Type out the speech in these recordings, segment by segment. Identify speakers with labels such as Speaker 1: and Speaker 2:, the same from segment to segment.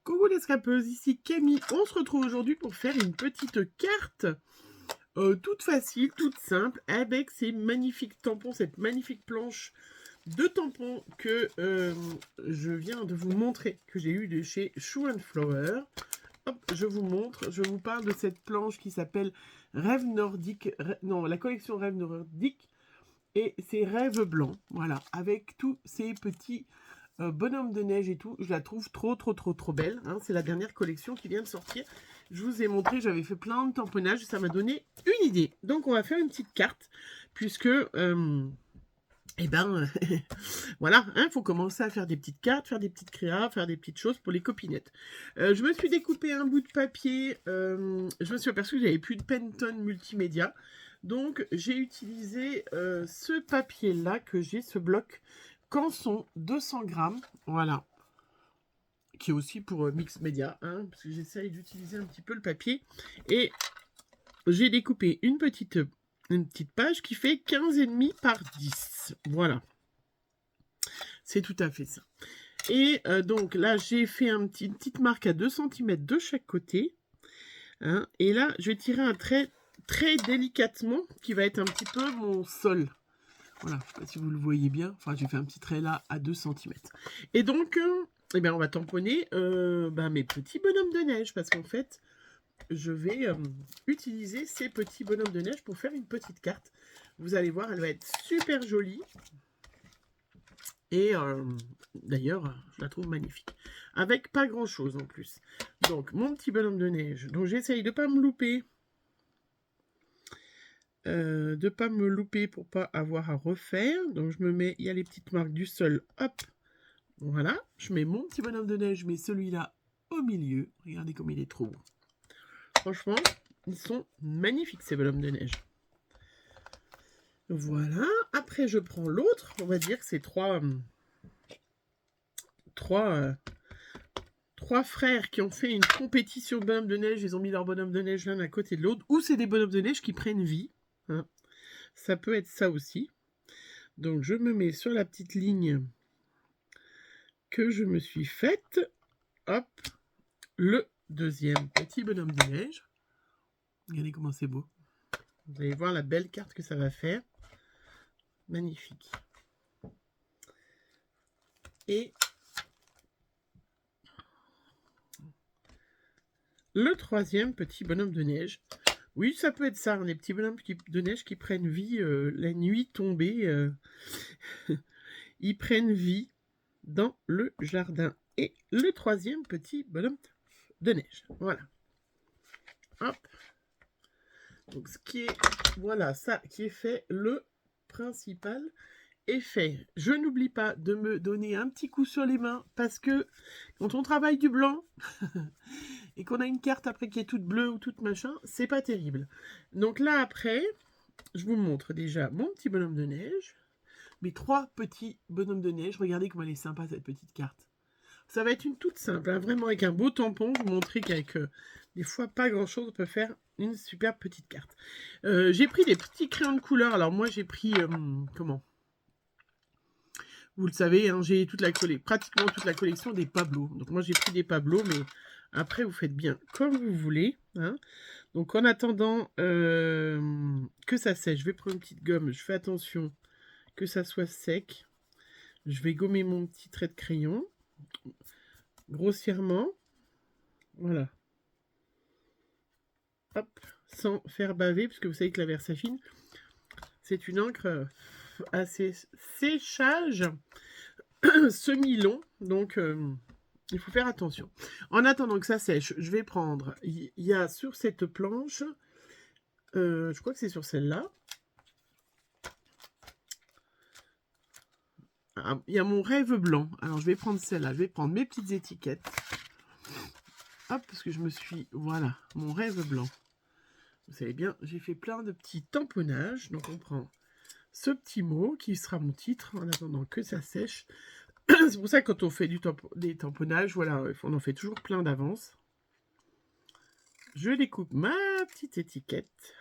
Speaker 1: Coucou les scrapeuses, ici Camille. On se retrouve aujourd'hui pour faire une petite carte toute facile, toute simple, avec ces magnifiques tampons, cette magnifique planche de tampons que je viens de vous montrer, que j'ai eu de chez Shoe and Flower. Hop, je vous montre, je vous parle de cette planche qui s'appelle Rêve Nordique, non, la collection Rêve Nordique, et c'est Rêve Blanc, voilà, avec tous ces petits bonhomme de neige et tout, je la trouve trop belle. Hein. C'est la dernière collection qui vient de sortir. Je vous ai montré, j'avais fait plein de tamponnages et ça m'a donné une idée. Donc on va faire une petite carte, puisque, eh ben, voilà, il faut commencer à faire des petites cartes, faire des petites créas, faire des petites choses pour les copinettes. Je me suis découpé un bout de papier, je me suis aperçu que j'avais plus de Pantone multimédia. Donc j'ai utilisé ce papier-là que j'ai, ce bloc Canson 200 grammes, voilà, qui est aussi pour Mix Media, hein, parce que j'essaye d'utiliser un petit peu le papier. Et j'ai découpé une petite page qui fait 15,5 par 10. Voilà. C'est tout à fait ça. Et donc là, j'ai fait une petite marque à 2 cm de chaque côté. Hein, et là, je vais tirer un trait très délicatement qui va être un petit peu mon sol. Voilà, je ne sais pas si vous le voyez bien. Enfin, j'ai fait un petit trait là à 2 cm. Et donc, eh bien, on va tamponner mes petits bonhommes de neige. Parce qu'en fait, je vais utiliser ces petits bonhommes de neige pour faire une petite carte. Vous allez voir, elle va être super jolie. Et d'ailleurs, je la trouve magnifique. Avec pas grand chose en plus. Donc, mon petit bonhomme de neige. Donc, j'essaye de ne pas me louper. Pour pas avoir à refaire. Donc, je me mets, il y a les petites marques du sol. Hop. Voilà. Je mets mon petit bonhomme de neige. Je mets celui-là au milieu. Regardez comme il est trop beau. Franchement, ils sont magnifiques, ces bonhommes de neige. Voilà. Après, je prends l'autre. On va dire que c'est trois frères qui ont fait une compétition de bonhommes de neige. Ils ont mis leur bonhomme de neige l'un à côté de l'autre. Ou c'est des bonhommes de neige qui prennent vie. Hein. Ça peut être ça aussi. Donc, je me mets sur la petite ligne que je me suis faite. Hop. Le deuxième petit bonhomme de neige. Regardez comment c'est beau. Vous allez voir la belle carte que ça va faire. Magnifique. Et le troisième petit bonhomme de neige. Oui, ça peut être ça, les petits bonhommes de neige qui prennent vie la nuit tombée. Ils prennent vie dans le jardin. Et le troisième petit bonhomme de neige. Voilà. Hop. Donc, ce qui est, voilà, ça qui est fait, le principal est fait. Je n'oublie pas de me donner un petit coup sur les mains parce que quand on travaille du blanc et qu'on a une carte après qui est toute bleue ou toute machin, c'est pas terrible. Donc là, après, je vous montre déjà mon petit bonhomme de neige, mes trois petits bonhommes de neige. Regardez comme elle est sympa, cette petite carte. Ça va être une toute simple, hein, vraiment avec un beau tampon. Vous montrer qu'avec des fois pas grand chose, on peut faire une superbe petite carte. J'ai pris des petits crayons de couleur. Alors moi j'ai pris, comment? Vous le savez, hein, j'ai pratiquement toute la collection des Pablo. Donc moi j'ai pris des Pablo, mais après vous faites bien comme vous voulez. Hein. Donc en attendant que ça sèche, je vais prendre une petite gomme. Je fais attention que ça soit sec. Je vais gommer mon petit trait de crayon grossièrement. Voilà. Hop, sans faire baver, puisque vous savez que la Versafine, c'est une encre à séchage semi-long, donc il faut faire attention. En attendant que ça sèche, je vais prendre, il y a sur cette planche, je crois que c'est sur celle-là, il y a mon rêve blanc. Alors je vais prendre celle-là, je vais prendre mes petites étiquettes. Hop, parce que je me suis, voilà, mon rêve blanc. Vous savez bien, j'ai fait plein de petits tamponnages, donc on prend ce petit mot qui sera mon titre en attendant que ça sèche. C'est pour ça que quand on fait des tamponnages, voilà, on en fait toujours plein d'avance. Je découpe ma petite étiquette.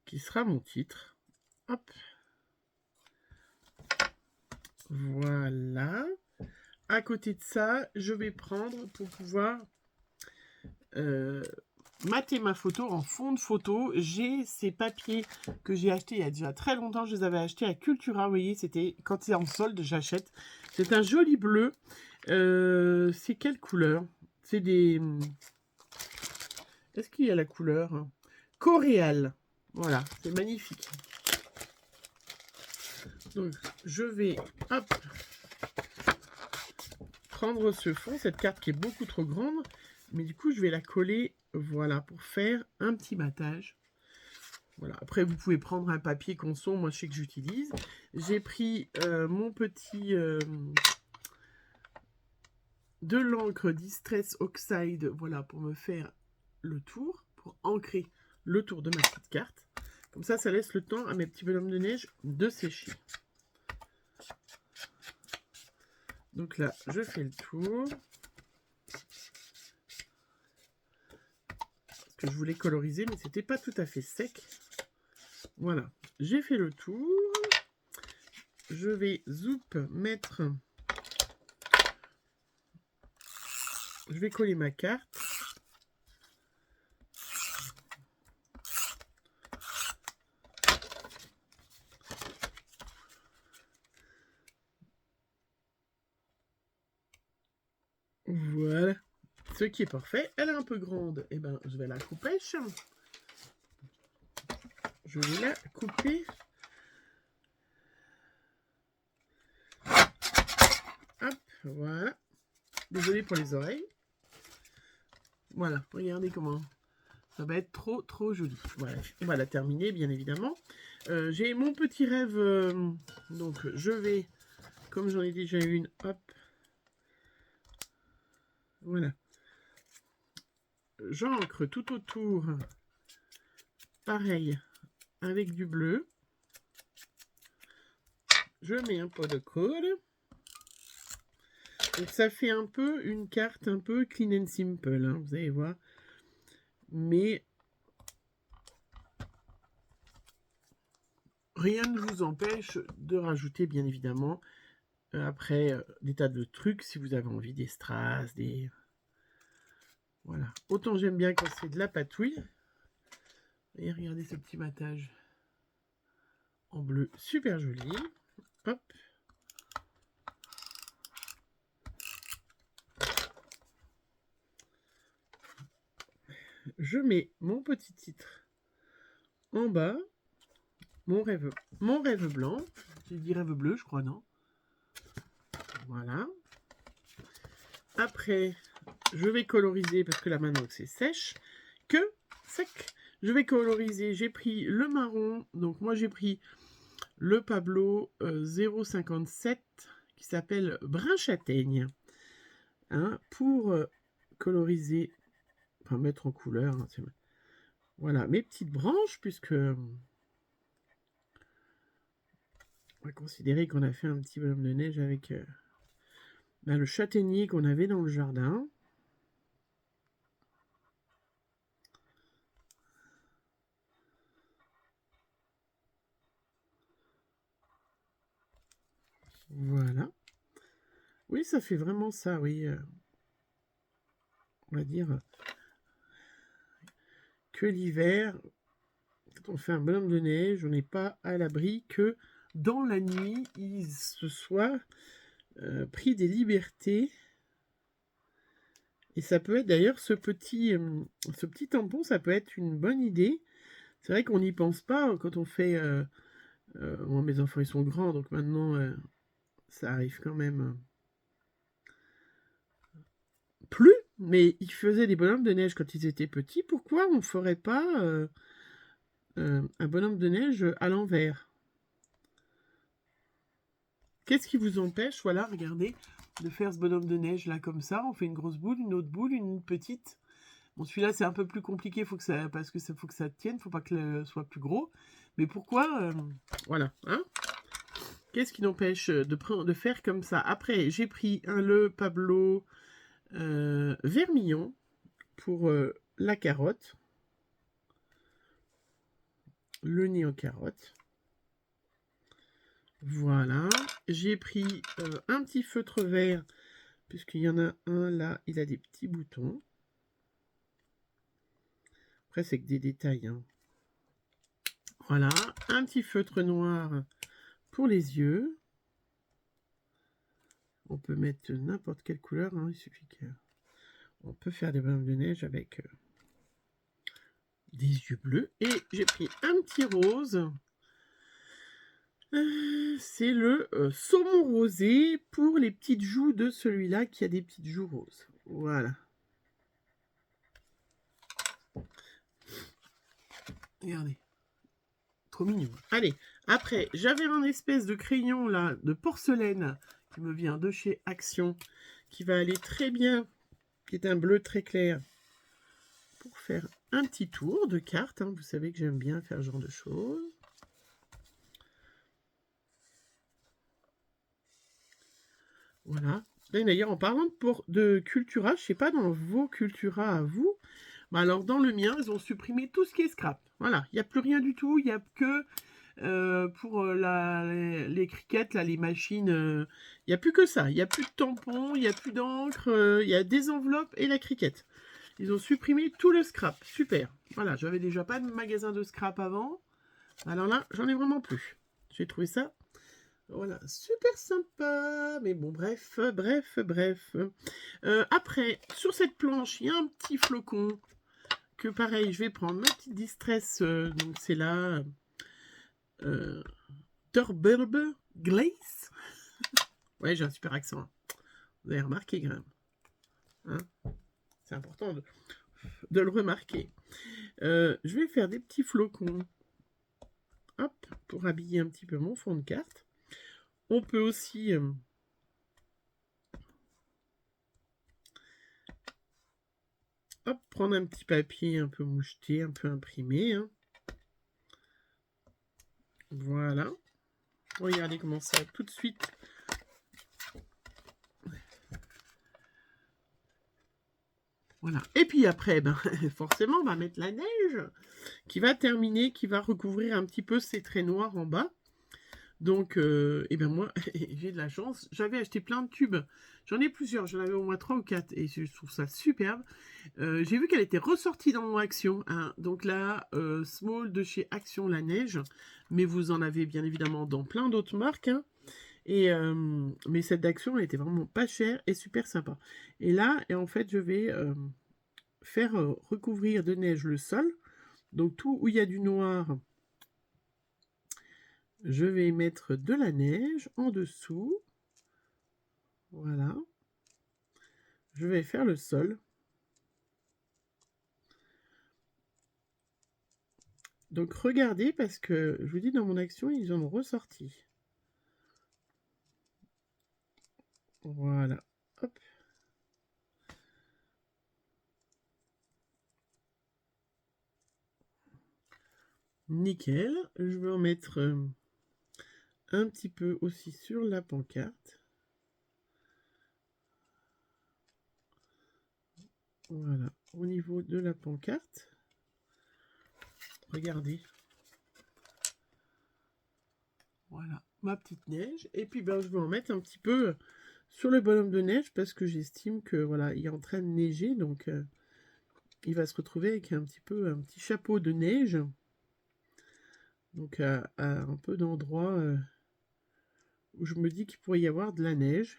Speaker 1: Qui sera mon titre. Hop. Voilà. À côté de ça, je vais prendre pour pouvoir mater ma photo en fond de photo. J'ai ces papiers que j'ai achetés il y a déjà très longtemps. Je les avais achetés à Cultura. Vous voyez, c'était quand c'est en solde, j'achète. C'est un joli bleu. C'est quelle couleur? C'est des... Est-ce qu'il y a la couleur? Coréal. Voilà, c'est magnifique. Donc, je vais hop, prendre ce fond, cette carte qui est beaucoup trop grande. Mais du coup, je vais la coller, voilà, pour faire un petit matage. Voilà. Après, vous pouvez prendre un papier conson. Moi, je sais que j'utilise. J'ai pris mon petit... de l'encre Distress Oxide, voilà, pour me faire le tour, pour ancrer le tour de ma petite carte. Comme ça laisse le temps à mes petits bonhommes de neige de sécher. Donc là, je fais le tour. Parce que je voulais coloriser, mais c'était pas tout à fait sec. Voilà, j'ai fait le tour. Je vais, mettre... Je vais coller ma carte. Voilà. Ce qui est parfait. Elle est un peu grande. Et ben, je vais la couper. Je vais la couper. Hop, voilà. Désolée pour les oreilles. Voilà, regardez comment ça va être trop joli. Voilà, on va la terminer, bien évidemment. J'ai mon petit rêve. Donc, je vais, comme j'en ai déjà une, hop. Voilà. J'encre tout autour. Pareil, avec du bleu. Je mets un pot de colle. Donc ça fait un peu une carte un peu clean and simple, hein, vous allez voir. Mais rien ne vous empêche de rajouter, bien évidemment, après des tas de trucs, si vous avez envie, des strass, des... Voilà. Autant j'aime bien quand c'est de la patouille. Et regardez ce petit matage en bleu, super joli. Hop. Je mets mon petit titre en bas. Mon rêve blanc. J'ai dit rêve bleu, je crois, non? Voilà. Après, je vais coloriser, parce que là maintenant que c'est sec, je vais coloriser. J'ai pris le marron. Donc moi j'ai pris le Pablo 0,57 qui s'appelle Brun Châtaigne. Hein, pour coloriser, enfin mettre en couleur. Hein, voilà, mes petites branches, puisque on va considérer qu'on a fait un petit bonhomme de neige avec le châtaignier qu'on avait dans le jardin. Voilà. Oui, ça fait vraiment ça, oui. On va dire que l'hiver, quand on fait un bonhomme de neige, on n'est pas à l'abri que dans la nuit, il se soit pris des libertés. Et ça peut être d'ailleurs ce petit tampon, ça peut être une bonne idée. C'est vrai qu'on n'y pense pas quand on fait... moi, mes enfants, ils sont grands, donc maintenant, ça arrive quand même plus. Mais ils faisaient des bonhommes de neige quand ils étaient petits. Pourquoi on ne ferait pas un bonhomme de neige à l'envers? Qu'est-ce qui vous empêche, voilà, regardez, de faire ce bonhomme de neige là comme ça? On fait une grosse boule, une autre boule, une petite. Bon, celui-là, c'est un peu plus compliqué, parce que ça faut que ça tienne, faut pas que soit plus gros. Mais pourquoi voilà, hein? Qu'est-ce qui n'empêche de faire comme ça? Après, j'ai pris le Pablo vermillon pour la carotte. Le nez en carotte. Voilà. j'ai pris un petit feutre vert, puisqu'il y en a un là, il a des petits boutons. Après, c'est que des détails. Hein. Voilà, un petit feutre noir pour les yeux. On peut mettre n'importe quelle couleur, hein, il suffit que... On peut faire des bonhommes de neige avec des yeux bleus. Et j'ai pris un petit rose. C'est le saumon rosé pour les petites joues de celui-là qui a des petites joues roses. Voilà. Regardez. Trop mignon. Allez, après, j'avais un espèce de crayon là, de porcelaine, qui me vient de chez Action, qui va aller très bien, qui est un bleu très clair, pour faire un petit tour de carte. Hein. Vous savez que j'aime bien faire ce genre de choses. Voilà. D'ailleurs, en parlant de Cultura, je ne sais pas dans vos Cultura à vous, mais alors dans le mien, ils ont supprimé tout ce qui est scrap. Voilà, il n'y a plus rien du tout, il n'y a que pour les crickets, là, les machines, il n'y a plus que ça. Il n'y a plus de tampons, il n'y a plus d'encre, il y a des enveloppes et la cricket. Ils ont supprimé tout le scrap. Super. Voilà, j'avais déjà pas de magasin de scrap avant. Alors là, j'en ai vraiment plus. J'ai trouvé ça, voilà, super sympa. Mais bon, bref. Après, sur cette planche, il y a un petit flocon que pareil, je vais prendre ma petite distress. Donc c'est là... Turburb Glace. Ouais, j'ai un super accent. Hein. Vous avez remarqué quand même. Hein, c'est important de le remarquer. Je vais faire des petits flocons. Hop, pour habiller un petit peu mon fond de carte. On peut aussi... hop, prendre un petit papier un peu moucheté, un peu imprimé. Hein. Voilà. Regardez comment ça, tout de suite. Voilà. Et puis après, ben, forcément, on va mettre la neige qui va terminer, qui va recouvrir un petit peu ces traits noirs en bas. Donc, et ben moi, j'ai de la chance. J'avais acheté plein de tubes. J'en ai plusieurs. J'en avais au moins 3 ou 4. Et je trouve ça superbe. J'ai vu qu'elle était ressortie dans mon Action. Hein. Donc là, Small de chez Action La Neige. Mais vous en avez bien évidemment dans plein d'autres marques. Hein. Et, mais cette d'Action, elle était vraiment pas chère et super sympa. Et là, en fait, je vais faire recouvrir de neige le sol. Donc tout où il y a du noir... Je vais mettre de la neige en dessous. Voilà. Je vais faire le sol. Donc regardez parce que je vous dis dans mon action, ils en ont ressorti. Voilà. Hop. Nickel. Je vais en mettre un petit peu aussi sur la pancarte. Voilà. Au niveau de la pancarte. Regardez. Voilà. Ma petite neige. Et puis ben, je vais en mettre un petit peu sur le bonhomme de neige parce que j'estime que voilà, il est en train de neiger. Donc il va se retrouver avec un petit chapeau de neige. Donc à un peu d'endroits où je me dis qu'il pourrait y avoir de la neige.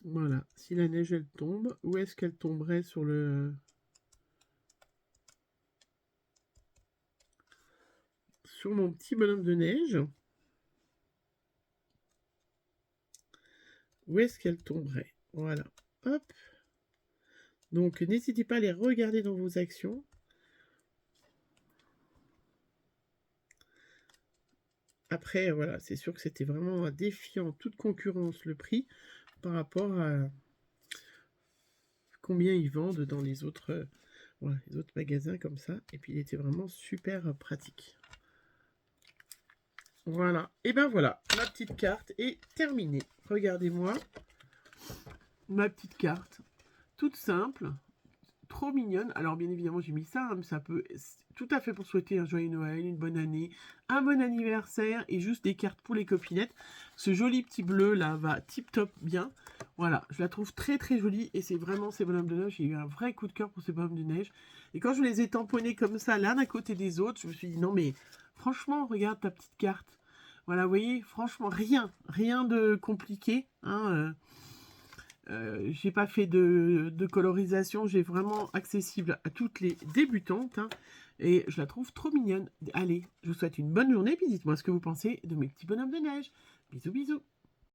Speaker 1: Voilà, si la neige elle tombe, où est-ce qu'elle tomberait sur mon petit bonhomme de neige? Où est-ce qu'elle tomberait? Voilà, hop. Donc n'hésitez pas à les regarder dans vos actions. Après, voilà, c'est sûr que c'était vraiment un défi en toute concurrence le prix par rapport à combien ils vendent dans les autres magasins comme ça. Et puis il était vraiment super pratique. Voilà, et ben voilà, ma petite carte est terminée. Regardez-moi, ma petite carte, toute simple, trop mignonne. Alors bien évidemment j'ai mis ça, hein, mais ça peut tout à fait pour souhaiter un joyeux Noël, une bonne année, un bon anniversaire et juste des cartes pour les copinettes. Ce joli petit bleu là va tip top bien. Voilà, je la trouve très très jolie et c'est vraiment ces bonhommes de neige. J'ai eu un vrai coup de cœur pour ces bonhommes de neige. Et quand je les ai tamponnés comme ça l'un à côté des autres, je me suis dit non mais franchement regarde ta petite carte. Voilà, vous voyez, franchement rien de compliqué, hein, j'ai pas fait de colorisation, j'ai vraiment accessible à toutes les débutantes, hein, et je la trouve trop mignonne. Allez, je vous souhaite une bonne journée, puis dites-moi ce que vous pensez de mes petits bonhommes de neige. Bisous, bisous.